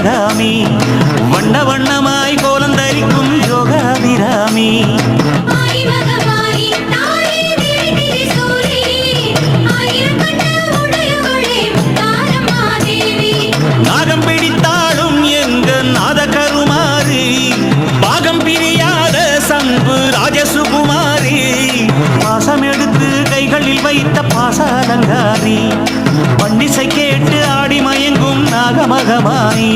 சிவகாமி வண்ண வண்ணமாய் கோலந்தரிக்கும் யோகாபிராமி நாகம் பிடித்தாடும் எங்க நாத கருமாரி பாகம் பிரியாத சம்பு ராஜசுகுமாரி பாசம் எடுத்து கைகளில் வைத்த பாசாலங்காரி பண்டிசை கேட்டு ஆடி மயங்கும் நாகமகமாயி